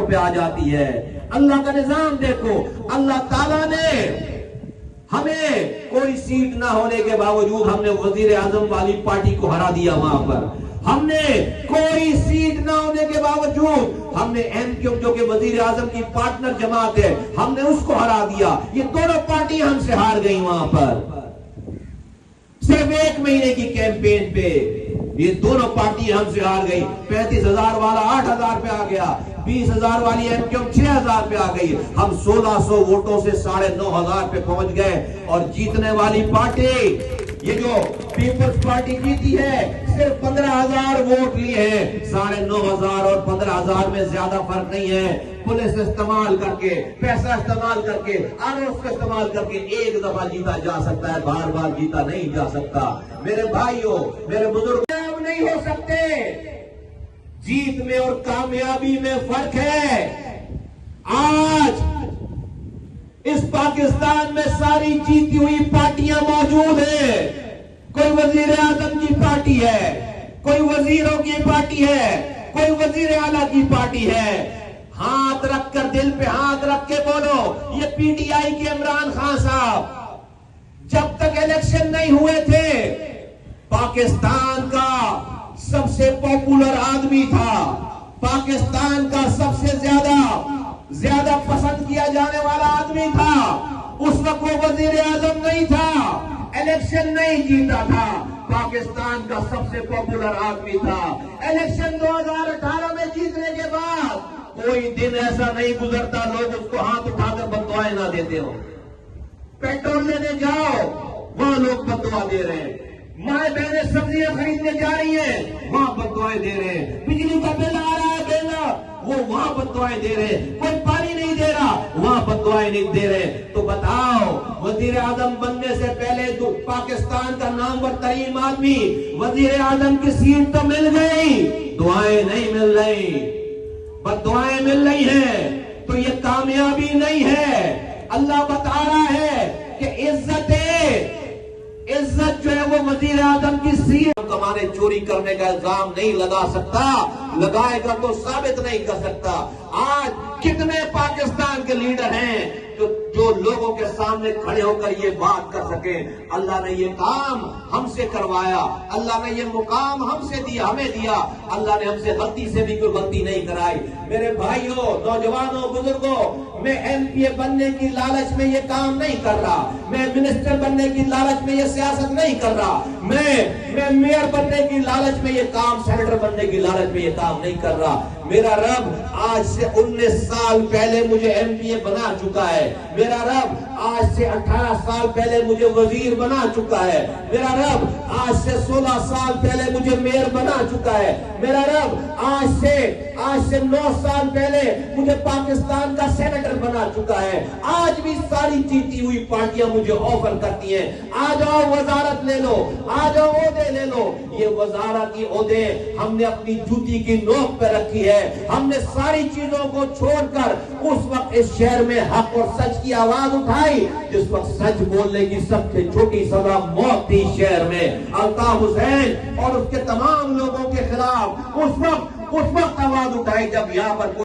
वोटों पे आ जाती है। अल्लाह का निजाम देखो, अल्लाह ताला ने हमें कोई सीट ना होने के बावजूद हमने वजीर आजम वाली पार्टी को हरा दिया। वहां पर हमने कोई सीट ना होने के बावजूद हमने एमक्यू जो कि वजीर आजम की पार्टनर जमात है, हमने उसको हरा दिया। ये दोनों पार्टी हमसे हार गई। वहां पर सिर्फ 1 महीने की कैंपेन पे ये दोनों पार्टी हमसे हार गई। 35,000 वाला 8,000 पे आ गया, 20,000 वाली एमक्यू 6,000 पे आ गई। हम 1600 वोटों से 9,500 पे पहुंच गए। और जीतने वाली पार्टी ये जो पीपल्स पार्टी जीती है, सिर्फ 15,000 वोट लिए हैं। 9,500 और 15,000 में ज्यादा फर्क नहीं है। पुलिस इस्तेमाल करके, पैसा इस्तेमाल करके, आरोप का इस्तेमाल करके एक दफा जीता जा सकता है, बार बार जीता नहीं जा सकता। मेरे भाइयों, मेरे बुजुर्ग नहीं हो सकते। जीत में और कामयाबी में फर्क है। आज इस पाकिस्तान में सारी जीती हुई पार्टियां मौजूद है। कोई वजीर आजम की पार्टी है, कोई वजीरों की पार्टी है, कोई वजीर आला की पार्टी है। हाथ रखकर, दिल पे हाथ रख के बोलो, ये पीटीआई के इमरान खान साहब जब तक इलेक्शन नहीं हुए थे पाकिस्तान का सबसे पॉपुलर आदमी था, पाकिस्तान का सबसे ज्यादा पसंद किया जाने वाला आदमी था। उस वक्त वो वजीर आजम नहीं था, इलेक्शन नहीं जीता था, पाकिस्तान का सबसे पॉपुलर आदमी था। इलेक्शन 2018 में जीतने के बाद कोई दिन ऐसा नहीं गुजरता लोग उसको हाथ उठाकर बददुआएं ना देते हो। पेट्रोल लेने जाओ, वहां लोग बददुआ दे रहे हैं। माए बहनें सब्जियां खरीदने जा रही हैं, वहां बददुआएं दे रहे हैं। बिजली का बिल आ रहा है देना, वो वहां बददुआएं दे रहे हैं। कोई पानी नहीं दे रहा, वहां बददुआएं नहीं दे रहे। तो बताओ, वजीर आजम बनने से पहले पाकिस्तान का नामवर तरीन आदमी, वजीर आजम की सीट तो मिल गई, दुआएं नहीं मिल रही, बददुआएं मिल रही हैं। तो ये कामयाबी नहीं है। अल्लाह बता रहा है कि इज्जत जो है वो वजीर आजम की सीट कमाने चोरी करने का इल्जाम नहीं लगा सकता, लगाएगा तो साबित नहीं कर सकता। आज कितने पाकिस्तान के लीडर हैं जो लोगों के सामने खड़े होकर ये बात कर सके, अल्लाह ने ये काम हमसे करवाया, अल्लाह ने ये मुकाम हमसे दिया, हमें दिया, अल्लाह ने हमसे गलती से भी कोई गलती नहीं कराई। मेरे भाइयों, नौजवानों, बुजुर्गों, मैं एमपीए बनने की लालच में ये काम नहीं कर रहा, मैं मिनिस्टर बनने की लालच में ये सियासत नहीं कर रहा, मैं मेयर बनने की लालच में ये काम, सेनेटर बनने की लालच में ये काम नहीं कर रहा। मेरा रब आज से 19 साल पहले मुझे एमपीए बना चुका है। मेरा रब आज से 18 साल पहले मुझे वजीर बना चुका है। मेरा रब आज से 16 साल पहले मुझे मेयर बना चुका है। मेरा रब आज से 9 साल पहले मुझे पाकिस्तान का सेनेटर बना चुका है। आज भी सारी जीती हुई पार्टियां मुझे ऑफर करती हैं, आ जाओ वजारत ले लो, आ जाओ ओहदे ले लो। ये वजारत की ओहदे हमने अपनी जूती की नोक पे रखी है। हमने सारी चीजों को छोड़कर उस वक्त इस शहर में हक और सच की आवाज उठाई जिस वक्त सच बोलने की सबसे छोटी सजा मौत थी शहर में। अल्ताफ हुसैन और उसके तमाम लोगों के खिलाफ उस वक्त आवाज उठाई जब यहाँ पर